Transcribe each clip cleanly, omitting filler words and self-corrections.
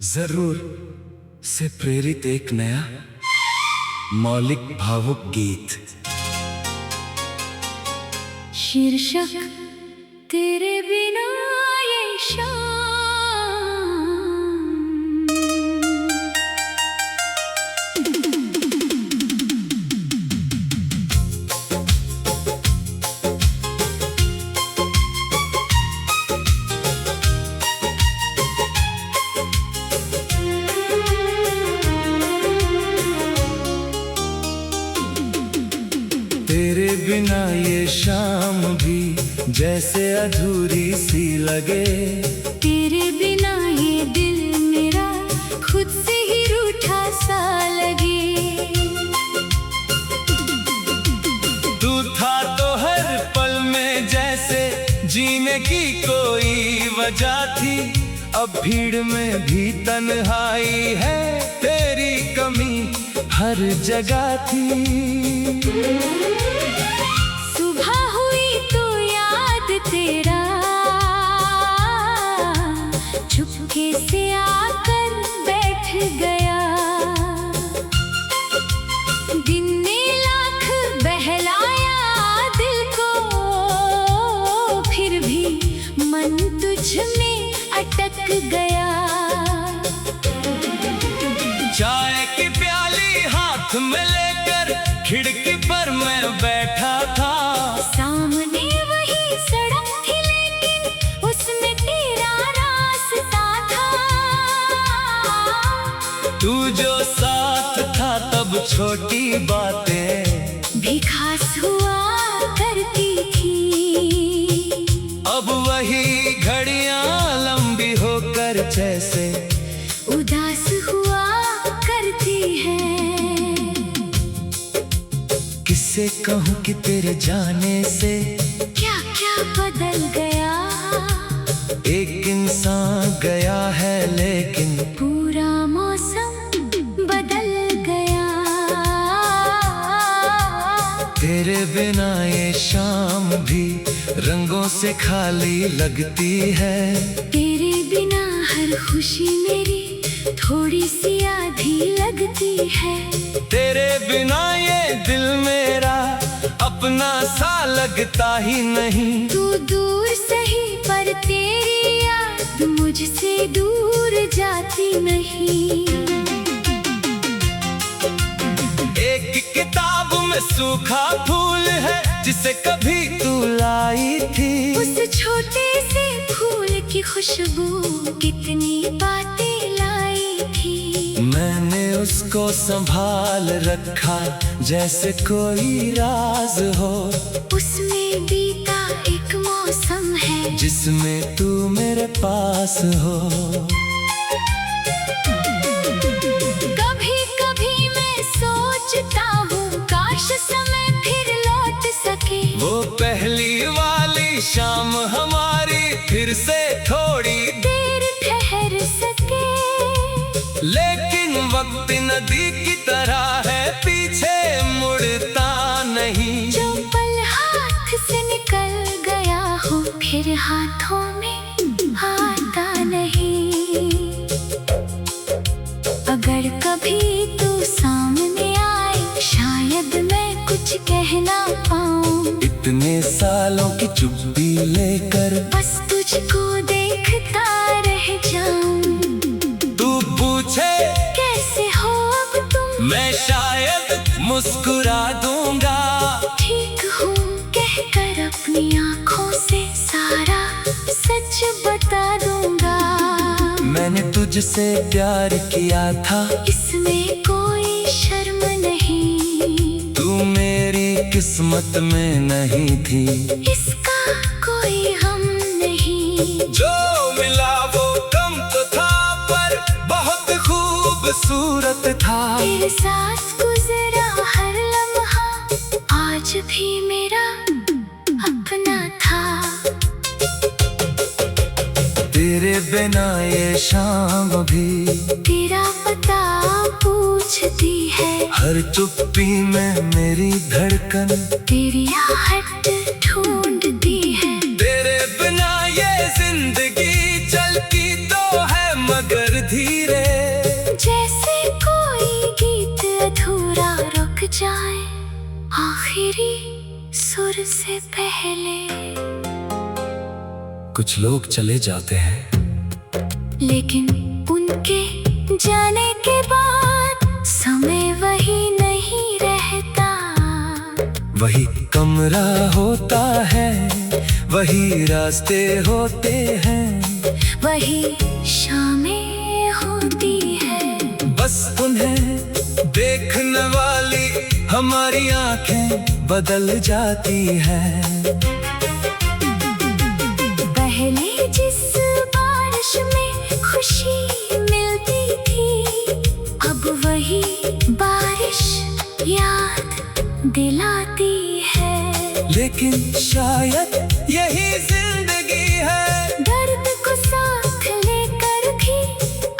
जरूर से प्रेरित एक नया मौलिक भावुक गीत। शीर्षक तेरे बिना ये शाम। तेरे बिना ये शाम भी जैसे अधूरी सी लगे। तेरे बिना ये दिल मेरा खुद से ही रूठा सा लगे। तू था तो हर पल में जैसे जीने की कोई वजह थी। अब भीड़ में भी तन्हाई है, तेरी कमी हर जगह थी। सुबह हुई तो याद तेरा चुपके से आकर बैठ गया। दिन ने लाख बहलाया दिल को, फिर भी मन तुझ में अटक गया। चाय की प्याली हाथ में लेकर खिड़की पर मैं बैठा था। सामने वही सड़क थी लेकिन उसमें तेरा रास्ता था। तू जो साथ था तब छोटी बातें भी खास हुआ करती थी। अब वही घड़ियां लंबी होकर जैसे उदास हुआ करती है। किससे कहूँ कि तेरे जाने से क्या क्या बदल गया। एक इंसान गया है लेकिन पूरा मौसम बदल गया। तेरे बिना ये शाम भी रंगों से खाली लगती है। तेरे बिना हर खुशी मेरी थोड़ी सी आधी लगती है। तेरे बिना ये दिल मेरा अपना सा लगता ही नहीं। तू दूर सही पर तेरी याद मुझसे दूर जाती नहीं। एक किताब में सूखा फूल है जिसे कभी तू लाई थी। उस छोटे से फूल की खुशबू कितनी बातें लाई थी। मैंने उसको संभाल रखा जैसे कोई राज हो। उसमें बीता एक मौसम है जिसमें तू मेरे पास हो। कभी कभी मैं सोचता हूँ काश समय फिर लौट सके। वो पहली वाली शाम हमारी फिर से थोड़ी देर ठहर सके। लेकिन वक्त नदी की तरह है, पीछे मुड़ता नहीं। जो पल हाथ से निकल गया हो फिर हाथों में आता नहीं। अगर कभी तू सामने आए शायद मैं कुछ कह ना पाऊं। इतने सालों की चुप्पी लेकर बस तुझको देखता रह जाऊं। तू पूछे कैसे हो अब तुम, मैं शायद मुस्कुरा दूंगा। ठीक हूँ कहकर अपनी आँखों से सारा सच बता दूंगा। मैंने तुझसे प्यार किया था, इसमें कोई शर्म नहीं। तू मेरी किस्मत में नहीं थी। इसका कोई हम नहीं। जो मिला वो कम तो था पर बहुत खूबसूरत था। तेरे साथ गुजरा हर लम्हा आज भी मेरा अपना था। तेरे बिना ये शाम भी तेरा पता पूछती है। हर चुप्पी में मेरी धड़कन तेरी आहट ढूंढती है। तेरे बिना ये जिंदगी चलती तो है मगर धीरे जाए आखिरी सुर से पहले। कुछ लोग चले जाते हैं, लेकिन उनके जाने के बाद समय वही नहीं रहता। वही कमरा होता है, वही रास्ते होते हैं, वही शामें होती है। बस उन्हें देखने वाली हमारी आंखें बदल जाती हैं। पहले जिस बारिश में खुशी मिलती थी, अब वही बारिश याद दिलाती है। लेकिन शायद यही जिंदगी है, दर्द को साथ लेकर भी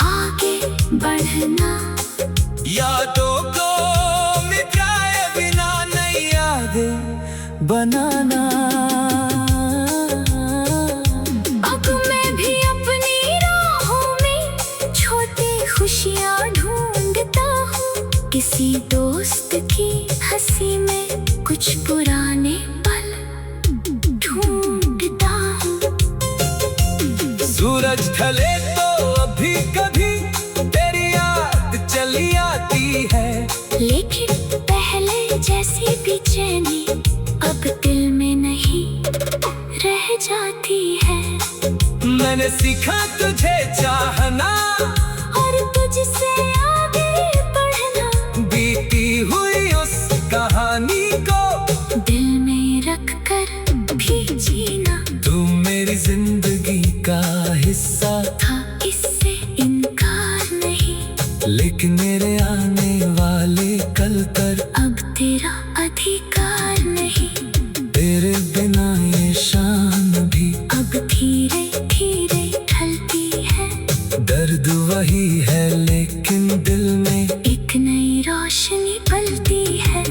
आगे बढ़ना। यादों को मिटाए बिना नई यादें बनाना। अब मैं भी अपनी राहों में छोटी खुशियाँ ढूंढता हूँ, किसी दोस्त की हंसी में कुछ पुराने पल ढूंढता हूँ। सूरज ढले तो अभी कभी तेरी याद चली आती है, लेकिन पहले जैसी बेचैनी अब दिल में नहीं रह जाती है। मैंने सीखा तुझे चाहना और तुझसे आगे बढ़ना, बीती हुई उस कहानी को दिल में रख कर भी जीना। तू मेरी जिंदगी का हिस्सा था, इससे इनकार नहीं, लेकिन मेरे आने वाले कल पर अब तेरा अधिकार नहीं। तेरे बिना ये शाम भी अब धीरे धीरे ढलती है, दर्द वही है लेकिन दिल में एक नई रोशनी पलती है।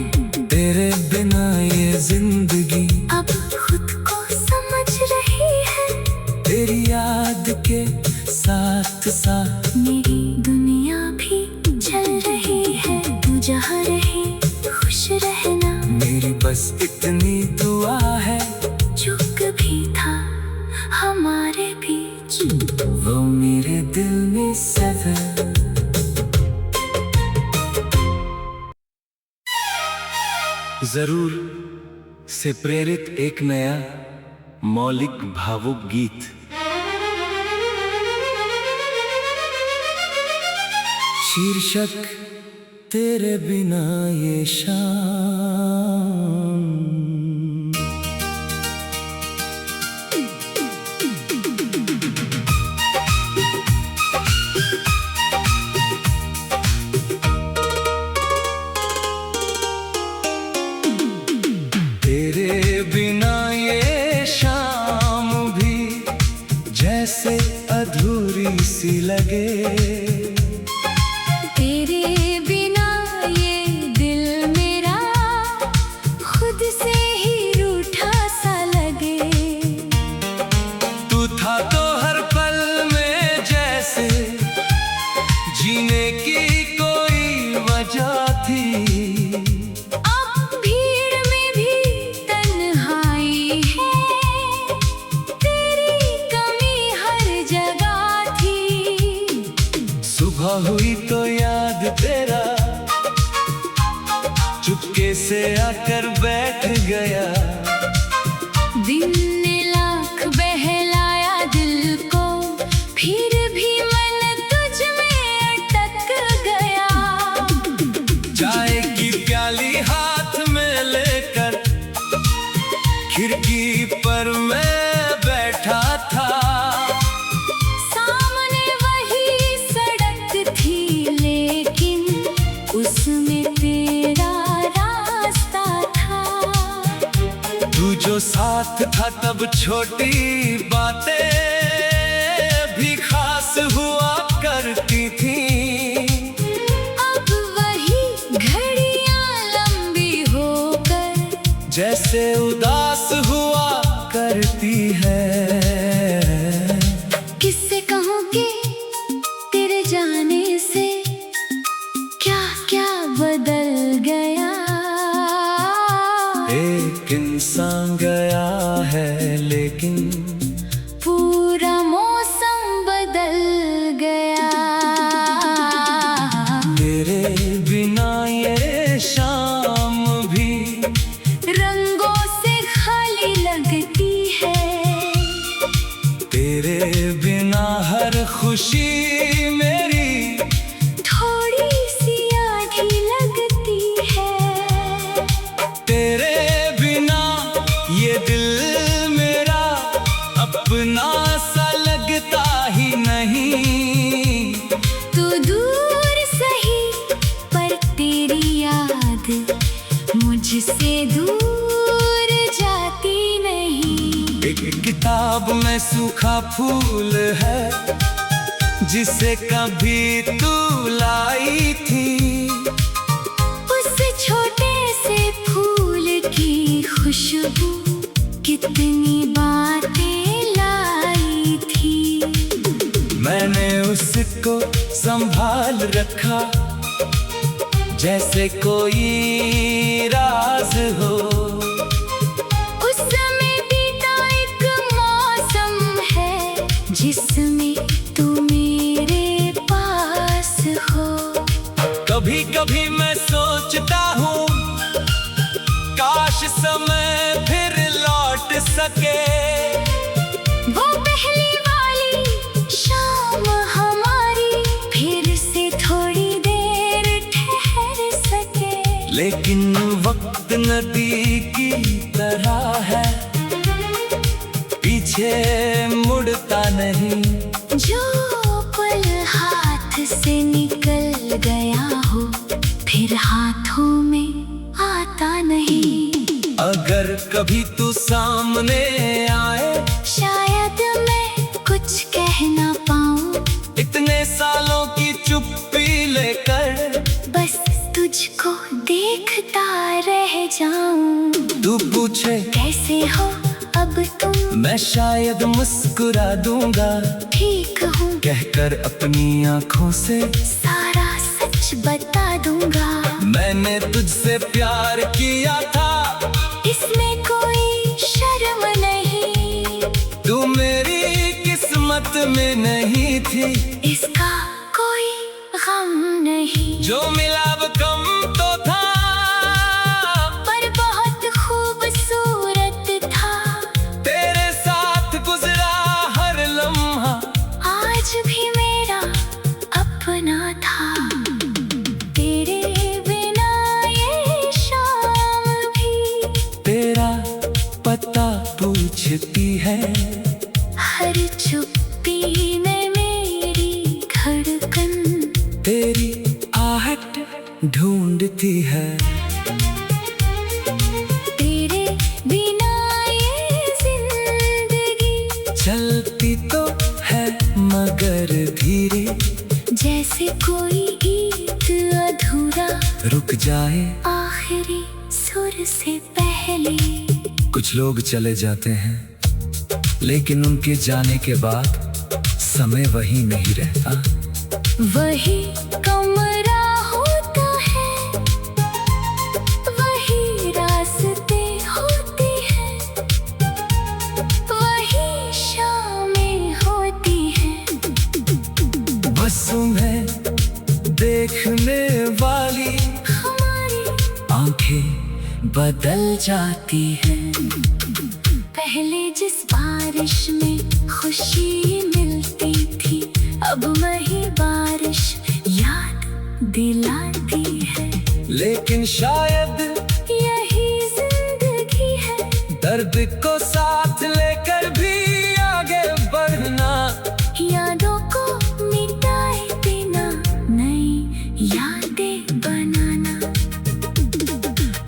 तेरे बिना ये जिंदगी अब खुद को समझ रही है, तेरी याद के साथ साथ मेरी दुनिया भी चल रही है। तू जहाँ रहे खुश रहना, मेरी बस इतनी दुआ है, जो कभी था हमारे बीच वो मेरे दिल में सदा। जरूर से प्रेरित एक नया मौलिक भावुक गीत। शीर्षक तेरे बिना ये शाम। तेरे बिना ये शाम भी जैसे अधूरी सी लगे। तेरे बिना ये दिल मेरा खुद से ही रूठा सा लगे। तू था तो हर पल में जैसे जीने की कोई वजह थी। अब भीड़ में भी तन्हाई है, तेरी कमी हर जगह थी। सुबह हुई तो याद तेरा चुपके से आकर बैठ गया। दिन ने लाख बहलाया दिल को, फिर भी मन तुझ में अटक गया। चाय की प्याली हाथ में लेकर खिड़की पर मैं बैठा था। सामने वही सड़क थी, लेकिन उसमें तेरा रास्ता था। तू जो साथ था तब छोटी बातें भी खास हुआ करती थी। अब वही घड़ियां लंबी होकर जैसे उदास हुआ करती है। किससे कहूँ कि तेरे जाने से क्या क्या बदल गया। मेरी थोड़ी सी आधी लगती है। तेरे बिना ये दिल मेरा अपना सा लगता ही नहीं। तू दूर सही पर तेरी याद मुझसे दूर जाती नहीं। एक किताब में सूखा फूल है जिसे कभी तू लाई थी। उस छोटे से फूल की खुशबू कितनी बातें लाई थी। मैंने उसको संभाल रखा जैसे कोई राज हो। उसमें बीता एक मौसम है जिसमें तू मेरे पास हो। कभी कभी मैं सोचता हूँ काश समय फिर लौट सके। वो पहली वाली शाम हमारी फिर से थोड़ी देर ठहर सके। लेकिन वक्त नदी की तरह है, पीछे मुड़ता नहीं। जो पल हाथ से निकल गया हो फिर हाथों में आता नहीं। अगर कभी तू सामने आए शायद मैं कुछ कह ना पाऊं। इतने सालों की चुप्पी लेकर बस तुझको देखता रह जाऊं। तू पूछे कैसे हो अब तुम, मैं शायद मुस्कुरा दूंगा, ठीक हूँ कहकर अपनी आंखों से सारा सच बता दूंगा। मैंने तुझसे प्यार किया था, इसमें कोई शर्म नहीं। तू मेरी किस्मत में नहीं थी, इसका कोई गम नहीं। जो मिला वो कम तो था पर बहुत खूबसूरत था। तेरे साथ गुजरा हर लम्हा आज भी मेरा अपना था। तेरे बिना ये शाम भी तेरा पता पूछती है। हर चुप्पी में मेरी धड़कन तेरी आहट ढूंढती है। तेरे बिना ये जिंदगी चलती तो है मगर धीरे, जैसे कोई गीत अधूरा रुक जाए आखिरी सुर से पहले। कुछ लोग चले जाते हैं लेकिन उनके जाने के बाद समय वही नहीं रहता। वही कमरा होता है, वही रास्ते होती हैं, वही शामें होती हैं। बस तुम्हें देखने वाली हमारी आंखें बदल जाती हैं। पहले जिस बारिश में खुशी मिलती थी अब वही बारिश याद दिलाती है। लेकिन शायद यही जिंदगी है, दर्द को साथ लेकर भी आगे बढ़ना। यादों को मिटाए बिना नई यादें बनाना।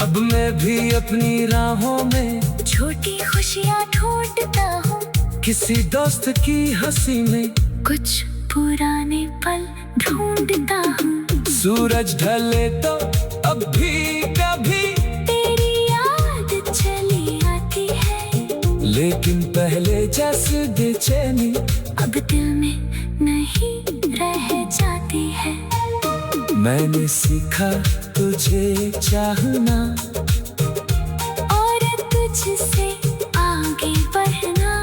अब मैं भी अपनी राहों में छोटी खुशियाँ ढूंढता हूँ, किसी दोस्त की हंसी में कुछ पुराने पल ढूंढता हूँ। सूरज ढले तो अब भी कभी तेरी याद चली आती है, लेकिन पहले जैसे बेचैनी अब दिल में नहीं रह जाती है। मैंने सीखा तुझे चाहना और तुझसे आगे बढ़ना।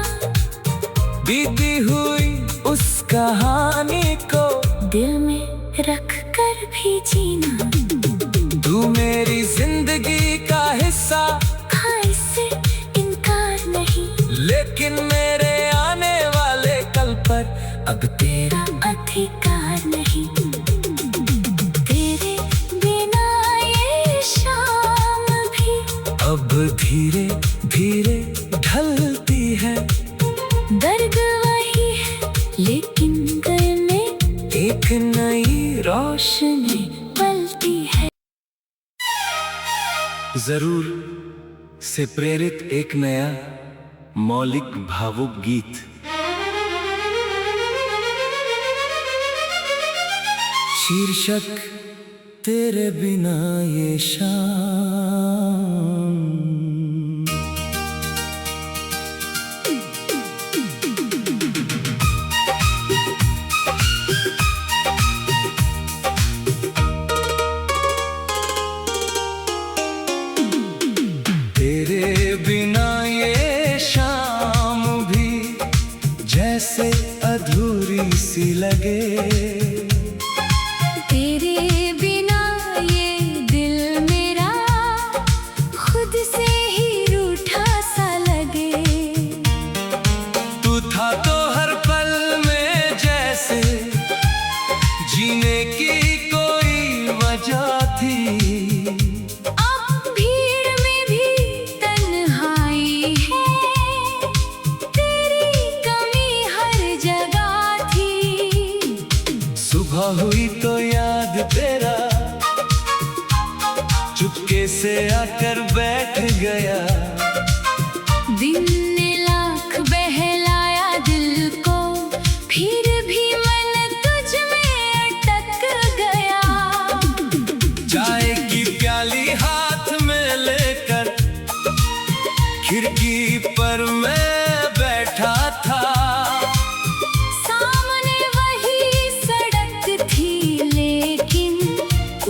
बीती हुई उस कहानी को दिल में रख कर भी जीना। तू मेरी जिंदगी का हिस्सा, हाँ इससे इनकार नहीं, लेकिन मेरे आने वाले कल पर अब तेरा अधिकार एक नई रोशनी पलती है। जरूर से प्रेरित एक नया मौलिक भावुक गीत। शीर्षक तेरे बिना ये शाम। तेरे बिना ये शाम भी जैसे अधूरी सी लगे। तेरे बिना ये दिल मेरा खुद से ही रूठा सा लगे। तू था तो हर पल में जैसे जीने की कोई वजह थी। सुबह हुई तो याद तेरा चुपके से आकर बैठ गया। दिन ने लाख बहलाया दिल को, फिर भी मन तुझ में अटक गया। चाय की प्याली हाथ में लेकर खिड़की पर मैं बैठा था।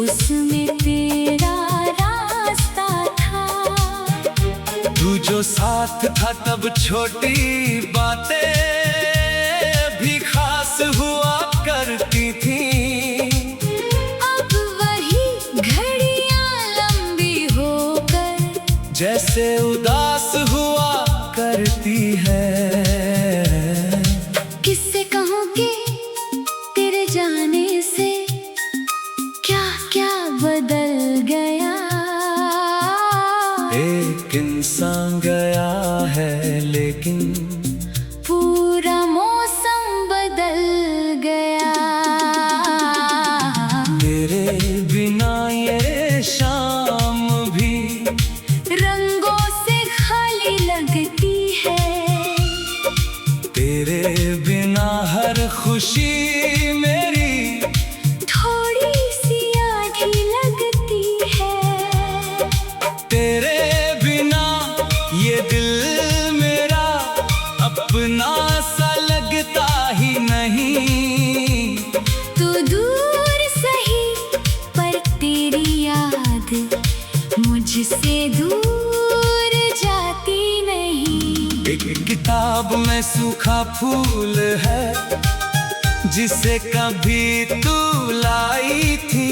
उसमें तेरा रास्ता था। तू जो साथ था तब छोटी बातें भी खास हुआ करती थी। अब वही घड़ियां लंबी होकर जैसे उदास हुआ करती है। किससे कहूँ कि तेरे जाने से क्या बदल गया। एक इंसान गया है लेकिन पूरा मौसम बदल गया। तेरे बिना ये शाम भी रंगों से खाली लगती है। तेरे बिना हर खुशी मेरी अपना सा लगता ही नहीं। तू दूर सही पर तेरी याद मुझसे दूर जाती नहीं। एक किताब में सूखा फूल है जिसे कभी तू लाई थी।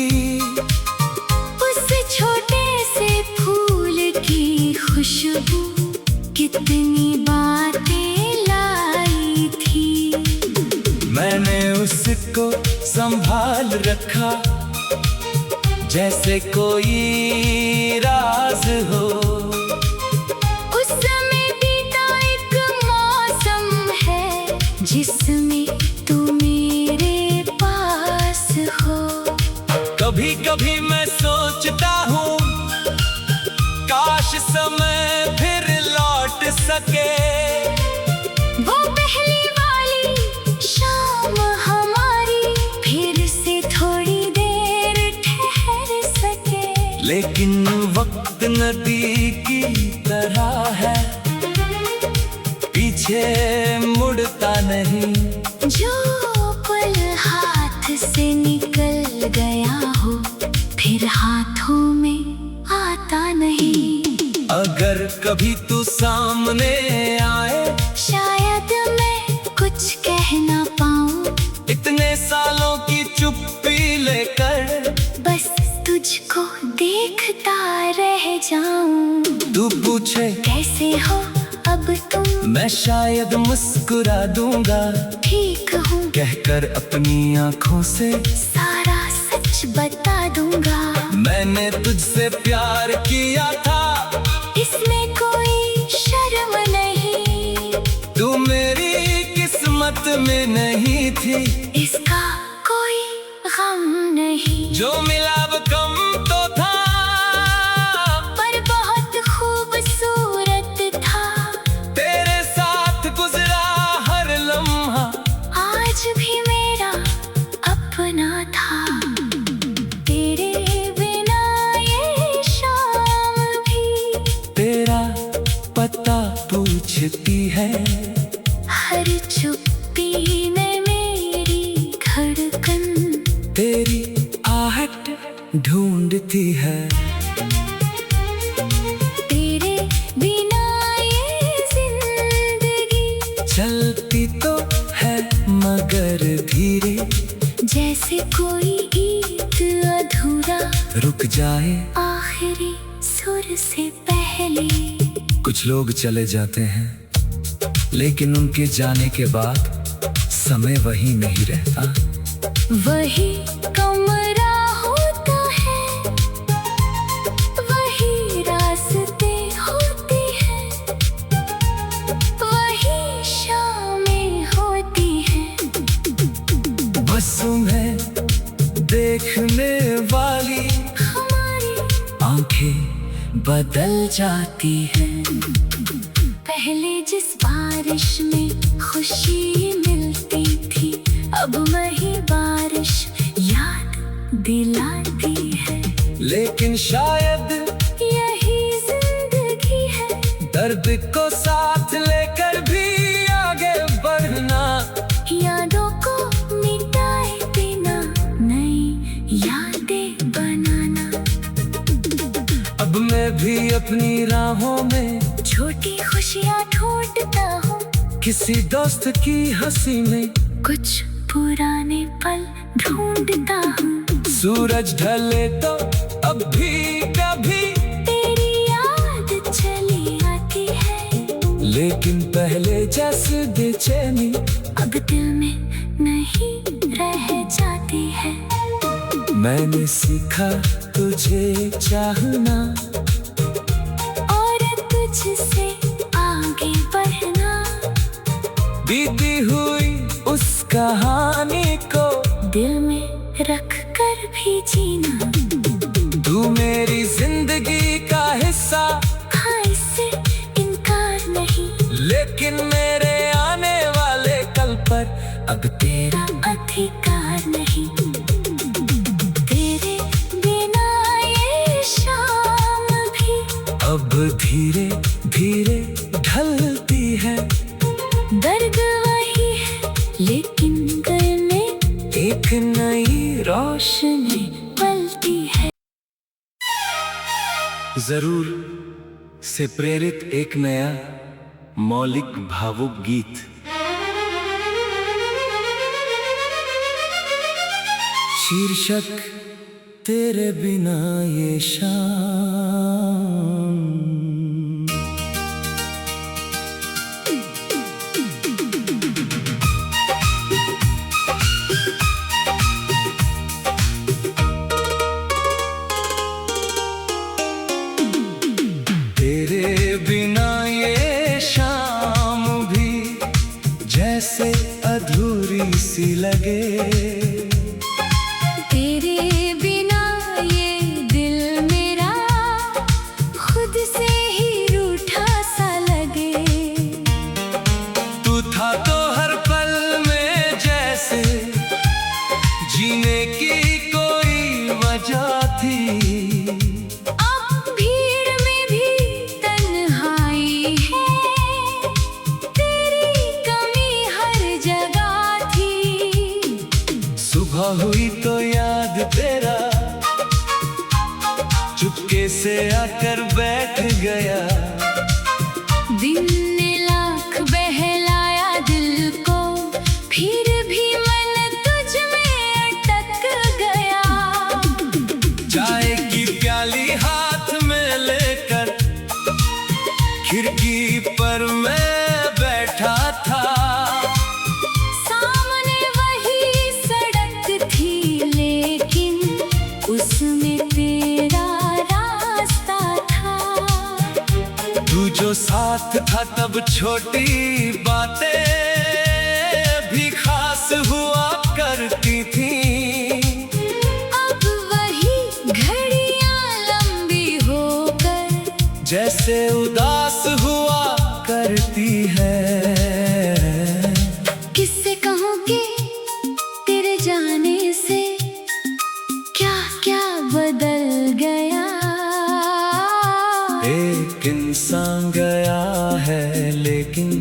उस छोटे से फूल की खुशबू कितनी बातें मैंने उसको संभाल रखा जैसे कोई राज हो। उसमें बीता एक मौसम है जिसमें तू मेरे पास हो। कभी कभी मैं सोचता हूँ काश समय फिर लौट सके। वो पहली वाली शाम हमारी फिर से थोड़ी देर ठहर सके। लेकिन वक्त नदी की तरह है पीछे मुड़ता नहीं। जो पल हाथ से निकल गया हो फिर हाथों में आता नहीं। अगर कभी तू सामने आए शायद मैं कुछ कह ना पाऊं। इतने सालों की चुप्पी लेकर बस तुझको देखता रह जाऊं। तू पूछे कैसे हो अब तुम, मैं शायद मुस्कुरा दूंगा। ठीक हूँ कहकर अपनी आंखों से सारा सच बता दूंगा। मैंने तुझसे प्यार किया था इसमें कोई शर्म नहीं। तू मेरी किस्मत में नहीं थी इसका कोई जो मिला अब कम तो था, पर बहुत खूबसूरत था। तेरे साथ गुजरा हर लम्हा आज भी मेरा अपना था। तेरे बिना ये शाम भी तेरा पता पूछती है, हर चुप्पी में मेरी धड़कन तेरी आहट ढूंढती है। तेरे बिना ये जिंदगी चलती तो है मगर धीरे, जैसे कोई गीत अधूरा रुक जाए आखिरी सुर से पहले। कुछ लोग चले जाते हैं, लेकिन उनके जाने के बाद समय वही नहीं रहता। वही कमरा होता है, वही रास्ते होती हैं, वही शामें होती हैं। बस तुम्हें देखने वाली हमारी आंखें बदल जाती हैं। पहले जिस बारिश में खुशी मिलती थी, अब वही बारिश याद दिलाती है। लेकिन शायद यही जिंदगी है, दर्द को साथ लेकर भी आगे बढ़ना। यादों को मिटाए बिना नई यादें बनाना। अब मैं भी अपनी राहों में छोटी खुशियाँ ढूंढता हूँ, किसी दोस्त की हंसी में कुछ पुराने पल ढूंढता हूँ। सूरज ढले तो अब भी कभी तेरी याद चली आती है, लेकिन पहले जैसे बेचैनी अब दिल में नहीं रह जाती है। मैंने सीखा तुझे चाहना और तुझसे आगे बढ़ना। बीती हुई उस कहानी को दिल में रख कर भी जीना। तू मेरी जिंदगी का हिस्सा, हाँ इससे इनकार नहीं, लेकिन मेरे आने वाले कल पर अब तेरा अधिकार नहीं। तेरे बिना ये शाम भी अब धीरे धीरे ढलती है। दर्द वही है, लेकिन दिल में एक नई रोशनी पलती है। जरूर से प्रेरित एक नया मौलिक भावुक गीत। शीर्षक तेरे बिना ये शाम। तेरे बिना ये शाम भी जैसे अधूरी सी लगे। तेरे बिना ये दिल मेरा खुद से ही रूठा सा लगे। तू था तो हर पल में जैसे जीने की कोई वजह थी। अब भीड़ में भी तन्हाई है, तेरी कमी हर जगह थी। सुबह हुई तो याद तेरा चुपके से आकर बैठ गया। दिन ने लाख बहलाया दिल को, फिर भी मन तुझ में अटक गया। चाय की प्याली हाथ में लेकर खिड़की पर मैं बैठा था। सामने वही सड़क थी, लेकिन उसमें तेरा रास्ता था। तू जो साथ था तब छोटी बातें भी खास हुआ करती थी। अब कैसे उदास हुआ करती है। किससे कहूँ कि तेरे जाने से क्या क्या बदल गया। एक इंसान गया है लेकिन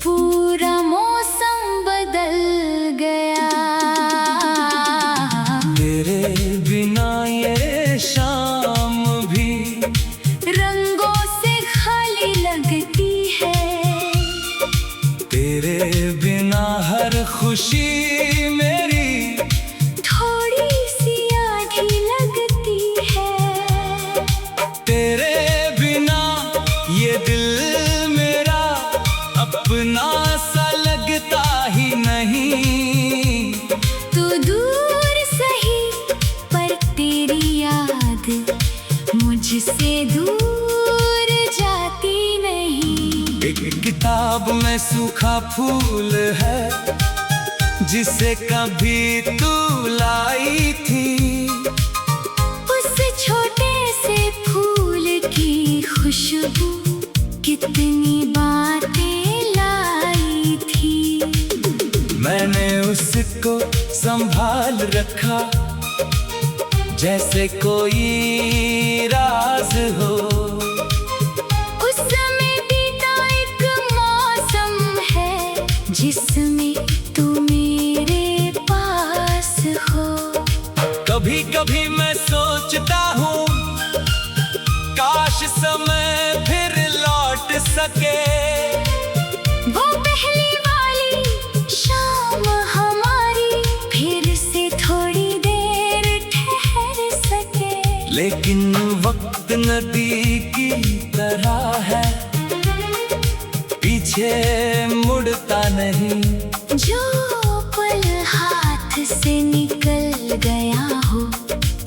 पूरा मौसम बदल गया। तेरे बिना ये शाम भी रंगों से खाली लगती है। तेरे बिना हर खुशी मेरी थोड़ी सी आधी लगती है। तेरे बिना ये दिल मेरा अपना सा लगता ही नहीं। तू दूर सही पर तेरी याद मुझसे दूर जाती नहीं। एक किताब में सूखा फूल है जिसे कभी तू लाई थी। उस छोटे से फूल की खुशबू कितनी बातें लाई थी। मैंने उसको संभाल रखा जैसे कोई राज हो। उस समय बीता एक मौसम है जिसमें तू मेरे पास हो। कभी कभी मैं सोचता हूँ काश समय फिर लौट सके। वो पहली वाली शाम हमारी फिर से थोड़ी देर ठहर सके। लेकिन वक्त नदी की तरह है, पीछे मुड़ता नहीं। जो पल हाथ से निकल गया हो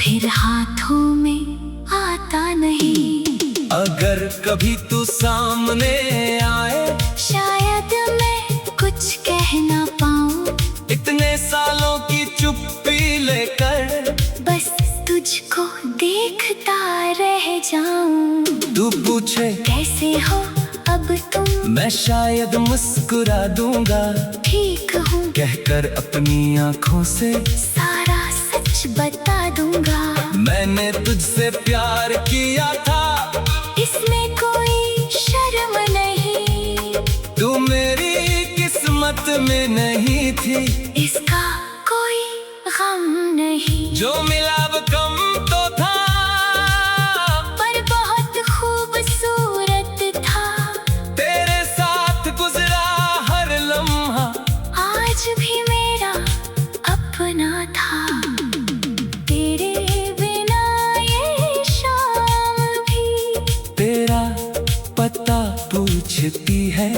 फिर हाथों में आता नहीं। अगर कभी तू सामने आए शायद मैं कुछ कह ना पाऊं। इतने सालों की चुप्पी लेकर बस तुझको देखता रह जाऊं। तू पूछे कैसे हो अब तुम, मैं शायद मुस्कुरा दूंगा ठीक हूँ कहकर अपनी आंखों से सारा सच बता दूंगा। मैंने तुझसे प्यार किया था, इसमें कोई शर्म नहीं। तू मेरी किस्मत में नहीं थी, इसका कोई गम नहीं। जो मिला वो कम तो था पर बहुत खूबसूरत था। तेरे साथ गुजरा हर लम्हा आज भी मेरा अपना था। तेरे बिना ये शाम भी तेरा पता पूछती है।